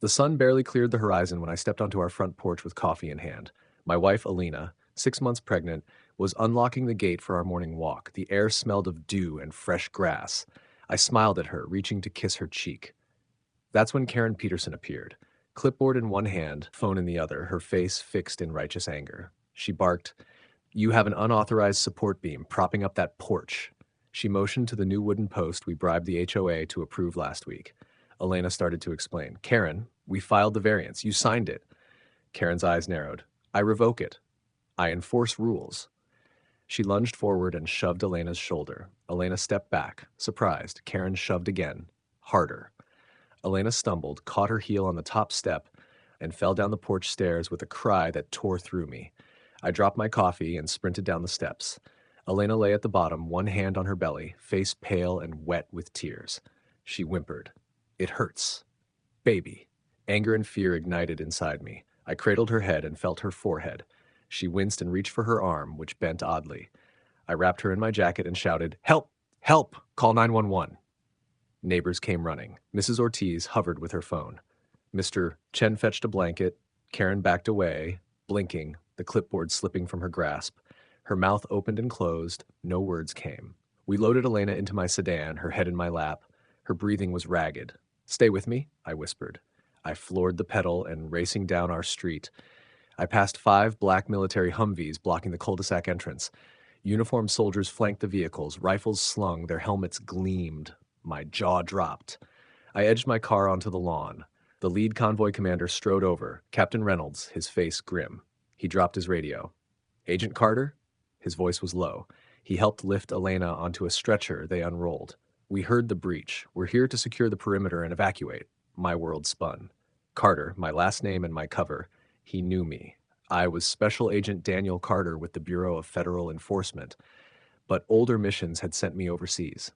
The sun barely cleared the horizon when I stepped onto our front porch with coffee in hand. My wife, Elena, 6 months pregnant, was unlocking the gate for our morning walk. The air smelled of dew and fresh grass. I smiled at her, reaching to kiss her cheek. That's when Karen Peterson appeared. Clipboard in one hand, phone in the other, her face fixed in righteous anger. She barked, "You have an unauthorized support beam propping up that porch." She motioned to the new wooden post we bribed the HOA to approve last week. Elena started to explain. "Karen, we filed the variance. You signed it." Karen's eyes narrowed. "I revoke it. I enforce rules." She lunged forward and shoved Elena's shoulder. Elena stepped back, surprised. Karen shoved again, harder. Elena stumbled, caught her heel on the top step, and fell down the porch stairs with a cry that tore through me. I dropped my coffee and sprinted down the steps. Elena lay at the bottom, one hand on her belly, face pale and wet with tears. She whimpered, "It hurts. Baby." Anger and fear ignited inside me. I cradled her head and felt her forehead. She winced and reached for her arm, which bent oddly. I wrapped her in my jacket and shouted, "Help! Help! Call 911." Neighbors came running. Mrs. Ortiz hovered with her phone. Mr. Chen fetched a blanket. Karen backed away, blinking, the clipboard slipping from her grasp. Her mouth opened and closed. No words came. We loaded Elena into my sedan, her head in my lap. Her breathing was ragged. "Stay with me," I whispered. I floored the pedal and racing down our street. I passed 5 black military Humvees blocking the cul-de-sac entrance. Uniformed soldiers flanked the vehicles, rifles slung, their helmets gleamed. My jaw dropped. I edged my car onto the lawn. The lead convoy commander strode over, Captain Reynolds, his face grim. He dropped his radio. "Agent Carter?" His voice was low. He helped lift Elena onto a stretcher they unrolled. "We heard the breach. We're here to secure the perimeter and evacuate." My world spun. Carter, my last name and my cover. He knew me. I was Special Agent Daniel Carter with the Bureau of Federal Enforcement, but older missions had sent me overseas.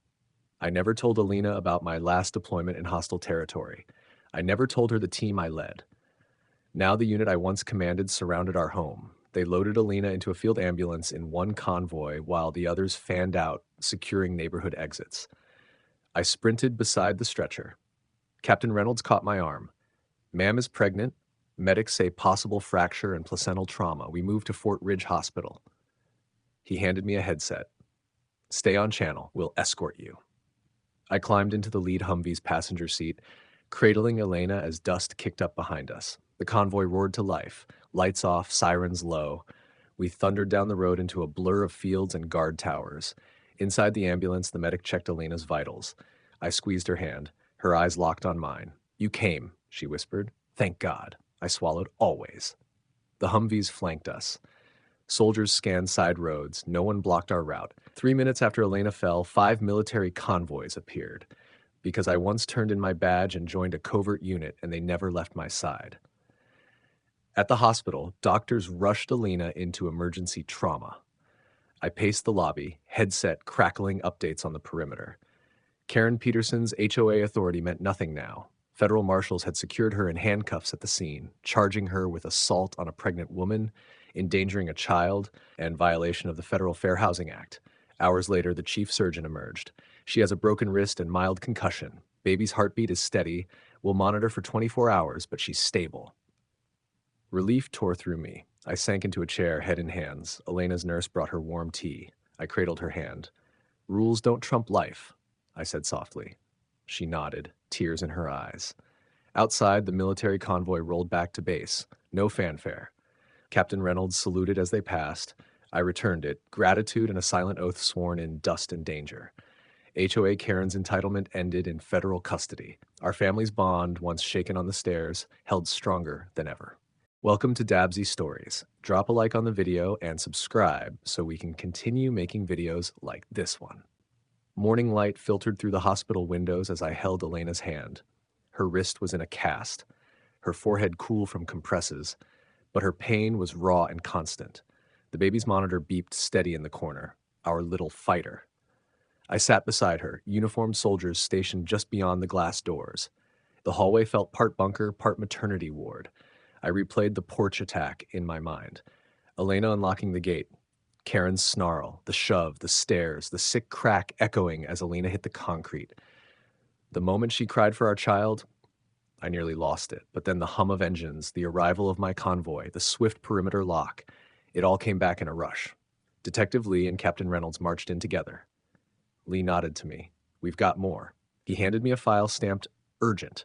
I never told Elena about my last deployment in hostile territory. I never told her the team I led. Now the unit I once commanded surrounded our home. They loaded Elena into a field ambulance in one convoy while the others fanned out, securing neighborhood exits. I sprinted beside the stretcher. Captain Reynolds caught my arm. "Ma'am is pregnant. Medics say possible fracture and placental trauma. We move to Fort Ridge Hospital." He handed me a headset. "Stay on channel. We'll escort you." I climbed into the lead Humvee's passenger seat, cradling Elena as dust kicked up behind us. The convoy roared to life, lights off, sirens low. We thundered down the road into a blur of fields and guard towers. Inside the ambulance, the medic checked Elena's vitals. I squeezed her hand. Her eyes locked on mine. "You came," she whispered. "Thank God." I swallowed. "Always." The Humvees flanked us. Soldiers scanned side roads. No one blocked our route. 3 minutes after Elena fell, 5 military convoys appeared. Because I once turned in my badge and joined a covert unit, and they never left my side. At the hospital, doctors rushed Elena into emergency trauma. I paced the lobby, headset crackling updates on the perimeter. Karen Peterson's HOA authority meant nothing now. Federal marshals had secured her in handcuffs at the scene, charging her with assault on a pregnant woman, endangering a child, and violation of the Federal Fair Housing Act. Hours later, the chief surgeon emerged. "She has a broken wrist and mild concussion. Baby's heartbeat is steady. We'll monitor for 24 hours, but she's stable." Relief tore through me. I sank into a chair, head in hands. Elena's nurse brought her warm tea. I cradled her hand. "Rules don't trump life," I said softly. She nodded, tears in her eyes. Outside, the military convoy rolled back to base. No fanfare. Captain Reynolds saluted as they passed. I returned it, gratitude and a silent oath sworn in dust and danger. HOA Karen's entitlement ended in federal custody. Our family's bond, once shaken on the stairs, held stronger than ever. Welcome to Dabsy Stories. Drop a like on the video and subscribe so we can continue making videos like this one. Morning light filtered through the hospital windows as I held Elena's hand. Her wrist was in a cast, her forehead cool from compresses, but her pain was raw and constant. The baby's monitor beeped steady in the corner. Our little fighter. I sat beside her, uniformed soldiers stationed just beyond the glass doors. The hallway felt part bunker, part maternity ward. I replayed the porch attack in my mind. Elena unlocking the gate. Karen's snarl, the shove, the stares, the sick crack echoing as Elena hit the concrete. The moment she cried for our child, I nearly lost it, but then the hum of engines, the arrival of my convoy, the swift perimeter lock, it all came back in a rush. Detective Lee and Captain Reynolds marched in together. Lee nodded to me. We've got more. He handed me a file stamped urgent.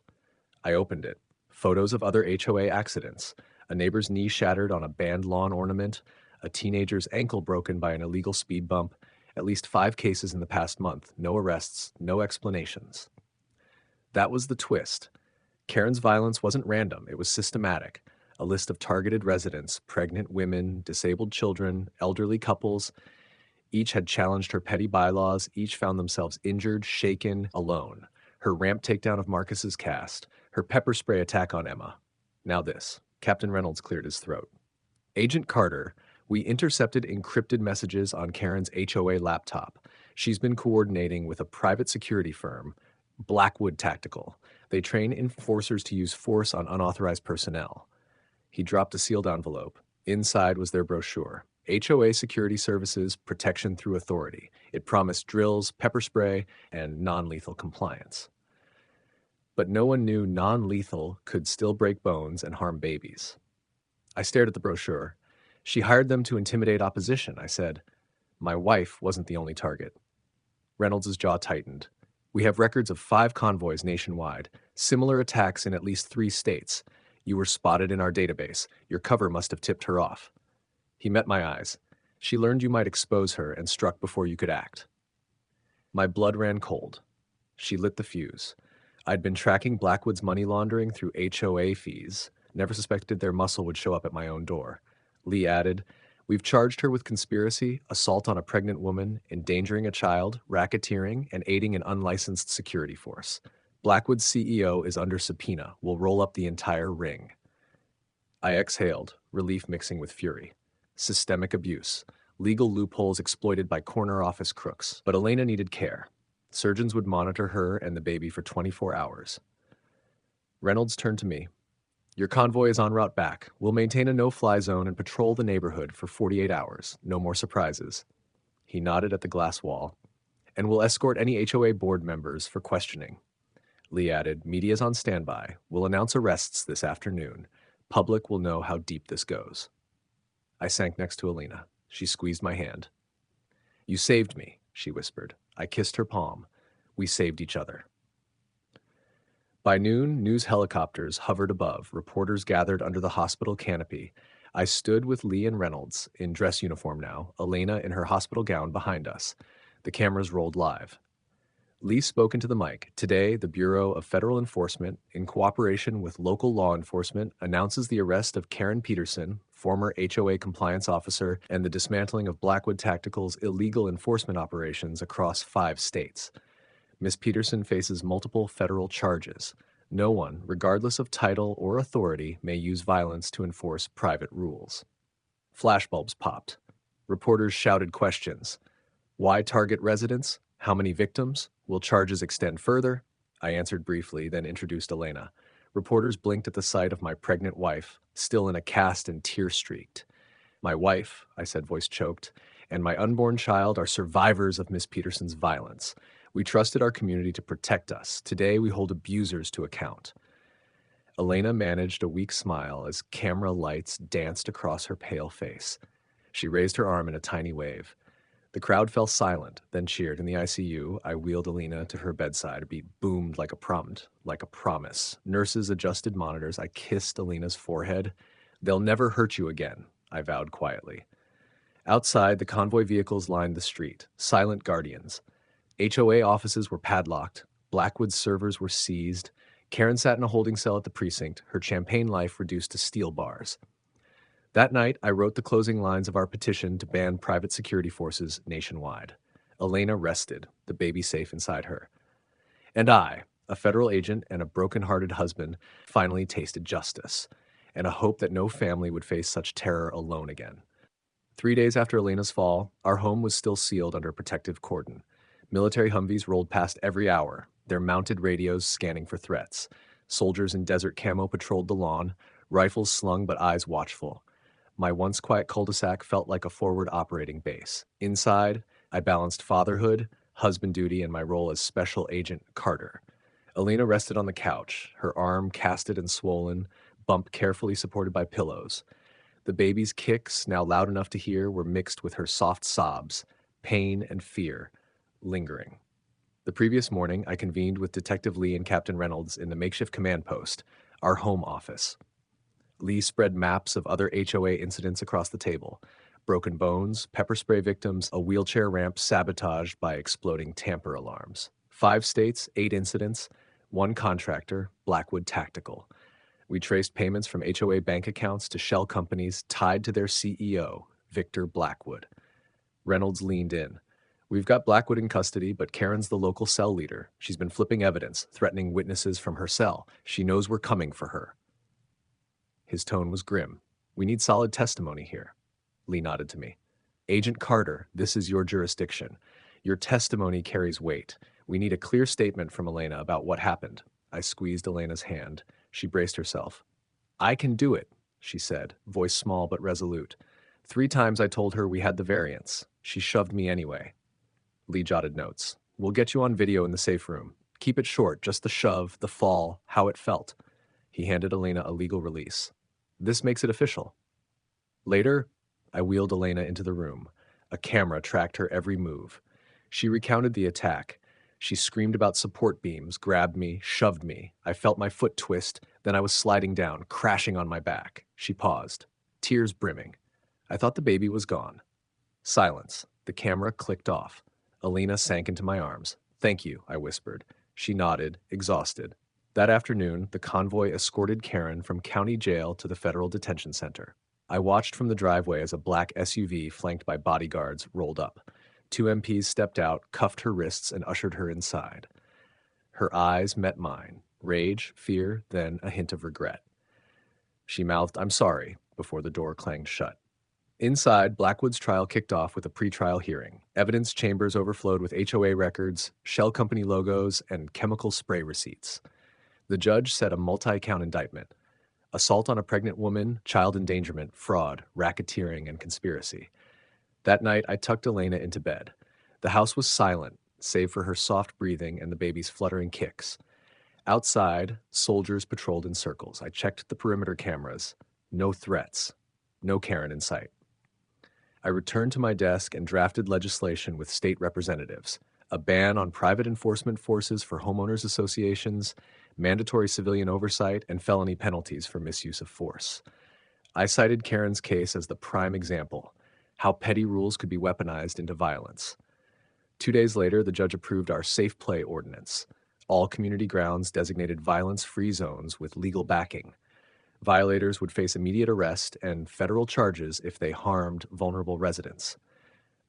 I opened it. Photos of other HOA accidents. A neighbor's knee shattered on a band lawn ornament. A teenager's ankle broken by an illegal speed bump. At least 5 cases in the past month. No arrests, no explanations. That was the twist. Karen's violence wasn't random, it was systematic. A list of targeted residents, pregnant women, disabled children, elderly couples. Each had challenged her petty bylaws, each found themselves injured, shaken, alone. Her ramp takedown of Marcus's cast, her pepper spray attack on Emma. Now this. Captain Reynolds cleared his throat. Agent Carter, we intercepted encrypted messages on Karen's HOA laptop. She's been coordinating with a private security firm, Blackwood Tactical. They train enforcers to use force on unauthorized personnel. He dropped a sealed envelope. Inside was their brochure. HOA Security Services Protection Through Authority. It promised drills, pepper spray, and non-lethal compliance. But no one knew non-lethal could still break bones and harm babies. I stared at the brochure. She hired them to intimidate opposition, I said. My wife wasn't the only target. Reynolds' jaw tightened. We have records of 5 convoys nationwide, similar attacks in at least 3 states. You were spotted in our database. Your cover must have tipped her off. He met my eyes. She learned you might expose her and struck before you could act. My blood ran cold. She lit the fuse. I'd been tracking Blackwood's money laundering through HOA fees. Never suspected their muscle would show up at my own door. Lee added, we've charged her with conspiracy, assault on a pregnant woman, endangering a child, racketeering, and aiding an unlicensed security force. Blackwood's CEO is under subpoena. We'll roll up the entire ring. I exhaled, relief mixing with fury. Systemic abuse. Legal loopholes exploited by corner office crooks. But Elena needed care. Surgeons would monitor her and the baby for 24 hours. Reynolds turned to me. Your convoy is en route back. We'll maintain a no-fly zone and patrol the neighborhood for 48 hours. No more surprises. He nodded at the glass wall. And we'll escort any HOA board members for questioning. Lee added, media's on standby. We'll announce arrests this afternoon. Public will know how deep this goes. I sank next to Elena. She squeezed my hand. You saved me, she whispered. I kissed her palm. We saved each other. By noon, news helicopters hovered above. Reporters gathered under the hospital canopy. I stood with Lee and Reynolds, in dress uniform now, Elena in her hospital gown behind us. The cameras rolled live. Lee spoke into the mic. Today, the Bureau of Federal Enforcement, in cooperation with local law enforcement, announces the arrest of Karen Peterson, former HOA compliance officer, and the dismantling of Blackwood Tactical's illegal enforcement operations across 5 states. Ms. Peterson faces multiple federal charges. No one, regardless of title or authority, may use violence to enforce private rules. Flashbulbs popped. Reporters shouted questions. Why target residents? How many victims? Will charges extend further? I answered briefly, then introduced Elena. Reporters blinked at the sight of my pregnant wife, still in a cast and tear-streaked. My wife, I said, voice choked, and my unborn child are survivors of Miss Peterson's violence. We trusted our community to protect us. Today we hold abusers to account. Elena managed a weak smile as camera lights danced across her pale face. She raised her arm in a tiny wave. The crowd fell silent, then cheered. In the ICU, I wheeled Elena to her bedside. A beat boomed like a prompt, like a promise. Nurses adjusted monitors. I kissed Elena's forehead. They'll never hurt you again, I vowed quietly. Outside, the convoy vehicles lined the street, silent guardians. HOA offices were padlocked. Blackwood's servers were seized. Karen sat in a holding cell at the precinct, her champagne life reduced to steel bars. That night, I wrote the closing lines of our petition to ban private security forces nationwide. Elena rested, the baby safe inside her. And I, a federal agent and a broken-hearted husband, finally tasted justice, and a hope that no family would face such terror alone again. 3 days after Elena's fall, our home was still sealed under protective cordon. Military Humvees rolled past every hour, their mounted radios scanning for threats. Soldiers in desert camo patrolled the lawn, rifles slung but eyes watchful. My once quiet cul-de-sac felt like a forward operating base. Inside, I balanced fatherhood, husband duty, and my role as Special Agent Carter. Elena rested on the couch, her arm casted and swollen, bump carefully supported by pillows. The baby's kicks, now loud enough to hear, were mixed with her soft sobs, pain and fear, lingering. The previous morning, I convened with Detective Lee and Captain Reynolds in the makeshift command post, our home office. Lee spread maps of other HOA incidents across the table. Broken bones, pepper spray victims, a wheelchair ramp sabotaged by exploding tamper alarms. 5 states, 8 incidents, 1 contractor, Blackwood Tactical. We traced payments from HOA bank accounts to shell companies tied to their CEO, Victor Blackwood. Reynolds leaned in. We've got Blackwood in custody, but Karen's the local cell leader. She's been flipping evidence, threatening witnesses from her cell. She knows we're coming for her. His tone was grim. We need solid testimony here. Lee nodded to me. Agent Carter, this is your jurisdiction. Your testimony carries weight. We need a clear statement from Elena about what happened. I squeezed Elena's hand. She braced herself. I can do it, she said, voice small but resolute. 3 times I told her we had the variance. She shoved me anyway. Lee jotted notes. We'll get you on video in the safe room. Keep it short, just the shove, the fall, how it felt. He handed Elena a legal release. This makes it official. Later, I wheeled Elena into the room. A camera tracked her every move. She recounted the attack. She screamed about support beams, grabbed me, shoved me. I felt my foot twist, then I was sliding down, crashing on my back. She paused, tears brimming. I thought the baby was gone. Silence. The camera clicked off. Elena sank into my arms. Thank you, I whispered. She nodded, exhausted. That afternoon, the convoy escorted Karen from county jail to the federal detention center. I watched from the driveway as a black SUV flanked by bodyguards rolled up. 2 MPs stepped out, cuffed her wrists, and ushered her inside. Her eyes met mine. Rage, fear, then a hint of regret. She mouthed, I'm sorry, before the door clanged shut. Inside, Blackwood's trial kicked off with a pretrial hearing. Evidence chambers overflowed with HOA records, shell company logos, and chemical spray receipts. The judge set a multi-count indictment. Assault on a pregnant woman, child endangerment, fraud, racketeering, and conspiracy. That night, I tucked Elena into bed. The house was silent, save for her soft breathing and the baby's fluttering kicks. Outside, soldiers patrolled in circles. I checked the perimeter cameras. No threats. No Karen in sight. I returned to my desk and drafted legislation with state representatives. A ban on private enforcement forces for homeowners associations, mandatory civilian oversight, and felony penalties for misuse of force. I cited Karen's case as the prime example, how petty rules could be weaponized into violence. 2 days later, the judge approved our Safe Play Ordinance. All community grounds designated violence-free zones with legal backing. Violators would face immediate arrest and federal charges if they harmed vulnerable residents.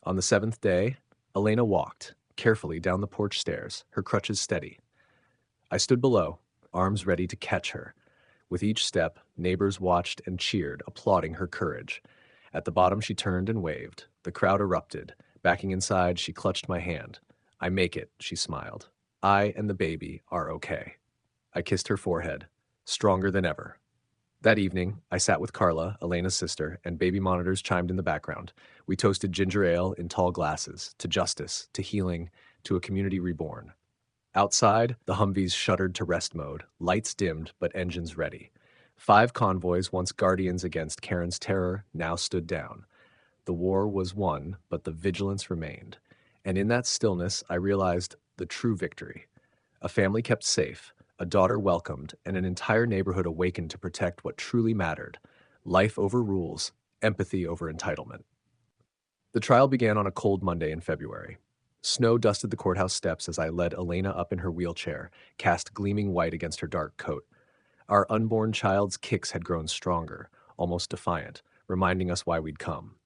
On the 7th day, Elena walked, carefully down the porch stairs, her crutches steady. I stood below, arms ready to catch her. With each step, neighbors watched and cheered, applauding her courage. At the bottom, she turned and waved. The crowd erupted. Backing inside, she clutched my hand. I make it, she smiled. I and the baby are okay. I kissed her forehead. Stronger than ever. That evening, I sat with Carla, Elena's sister, and baby monitors chimed in the background. We toasted ginger ale in tall glasses, to justice, to healing, to a community reborn. Outside, the Humvees shuddered to rest mode, lights dimmed but engines ready. 5 convoys, once guardians against Karen's terror, now stood down. The war was won, but the vigilance remained. And in that stillness, I realized the true victory. A family kept safe, a daughter welcomed, and an entire neighborhood awakened to protect what truly mattered: life over rules, empathy over entitlement. The trial began on a cold Monday in February. Snow dusted the courthouse steps as I led Elena up in her wheelchair, cast gleaming white against her dark coat. Our unborn child's kicks had grown stronger, almost defiant, reminding us why we'd come.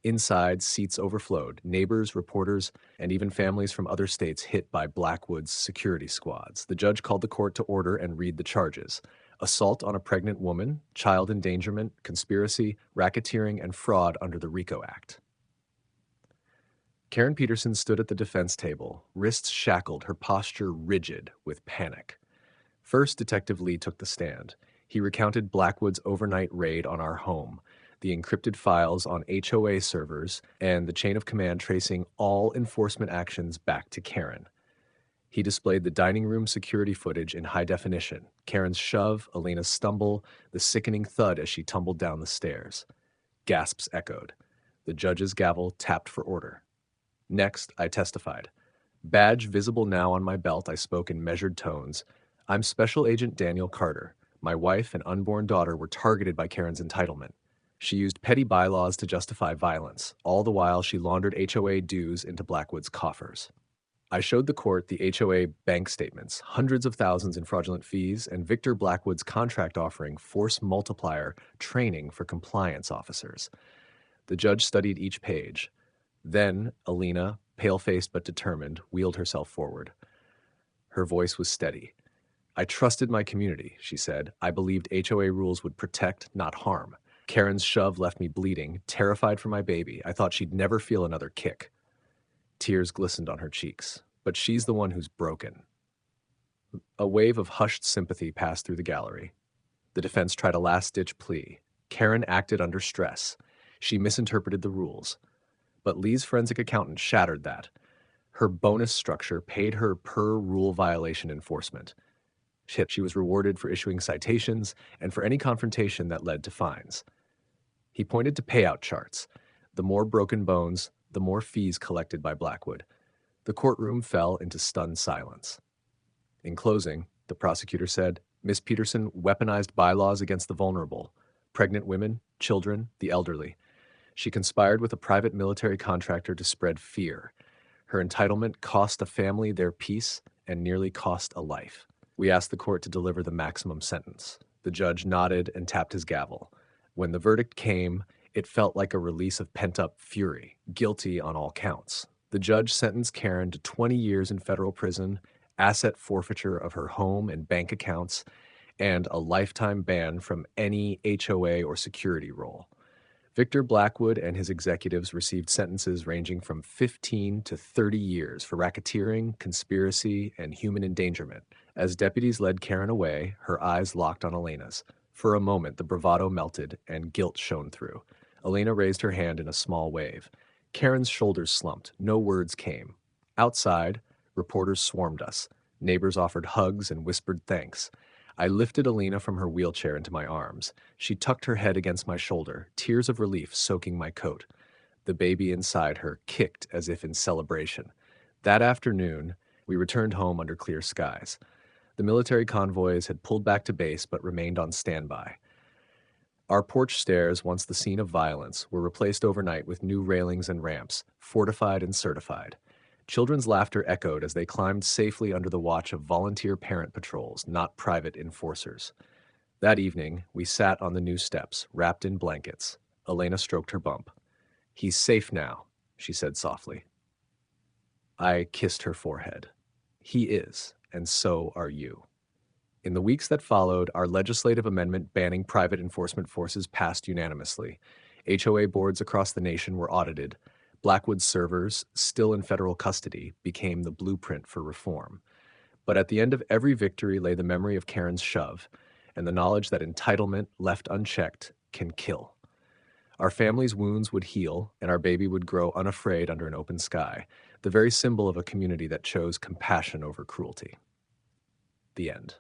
Inside, seats overflowed, neighbors, reporters, and even families from other states hit by Blackwood's security squads. The judge called the court to order and read the charges: assault on a pregnant woman, child endangerment, conspiracy, racketeering, and fraud under the RICO Act. Karen Peterson stood at the defense table, wrists shackled, her posture rigid with panic. First, Detective Lee took the stand. He recounted Blackwood's overnight raid on our home, the encrypted files on HOA servers, and the chain of command tracing all enforcement actions back to Karen. He displayed the dining room security footage in high definition: Karen's shove, Elena's stumble, the sickening thud as she tumbled down the stairs. Gasps echoed. The judge's gavel tapped for order. Next, I testified. Badge visible now on my belt, I spoke in measured tones. I'm Special Agent Daniel Carter. My wife and unborn daughter were targeted by Karen's entitlement. She used petty bylaws to justify violence. All the while, she laundered HOA dues into Blackwood's coffers. I showed the court the HOA bank statements, hundreds of thousands in fraudulent fees, and Victor Blackwood's contract offering force multiplier training for compliance officers. The judge studied each page. Then, Elena, pale-faced but determined, wheeled herself forward. Her voice was steady. I trusted my community, she said. I believed HOA rules would protect, not harm. Karen's shove left me bleeding, terrified for my baby. I thought she'd never feel another kick. Tears glistened on her cheeks. But she's the one who's broken. A wave of hushed sympathy passed through the gallery. The defense tried a last-ditch plea. Karen acted under stress. She misinterpreted the rules. But Lee's forensic accountant shattered that. Her bonus structure paid her per-rule violation enforcement. She was rewarded for issuing citations and for any confrontation that led to fines. He pointed to payout charts. The more broken bones, the more fees collected by Blackwood. The courtroom fell into stunned silence. In closing, the prosecutor said, Miss Peterson weaponized bylaws against the vulnerable, pregnant women, children, the elderly. She conspired with a private military contractor to spread fear. Her entitlement cost a family their peace and nearly cost a life. We asked the court to deliver the maximum sentence. The judge nodded and tapped his gavel. When the verdict came, it felt like a release of pent-up fury, guilty on all counts. The judge sentenced Karen to 20 years in federal prison, asset forfeiture of her home and bank accounts, and a lifetime ban from any HOA or security role. Victor Blackwood and his executives received sentences ranging from 15 to 30 years for racketeering, conspiracy, and human endangerment. As deputies led Karen away, her eyes locked on Elena's. For a moment, the bravado melted and guilt shone through. Elena raised her hand in a small wave. Karen's shoulders slumped. No words came. Outside, reporters swarmed us. Neighbors offered hugs and whispered thanks. I lifted Elena from her wheelchair into my arms. She tucked her head against my shoulder, tears of relief soaking my coat. The baby inside her kicked as if in celebration. That afternoon, we returned home under clear skies. The military convoys had pulled back to base but remained on standby. Our porch stairs, once the scene of violence, were replaced overnight with new railings and ramps, fortified and certified. Children's laughter echoed as they climbed safely under the watch of volunteer parent patrols, not private enforcers. That evening, we sat on the new steps, wrapped in blankets. Elena stroked her bump. "He's safe now," she said softly. I kissed her forehead. "He is, and so are you." In the weeks that followed, our legislative amendment banning private enforcement forces passed unanimously. HOA boards across the nation were audited. Blackwood's servers, still in federal custody, became the blueprint for reform. But at the end of every victory lay the memory of Karen's shove, and the knowledge that entitlement, left unchecked, can kill. Our family's wounds would heal, and our baby would grow unafraid under an open sky, the very symbol of a community that chose compassion over cruelty. The end.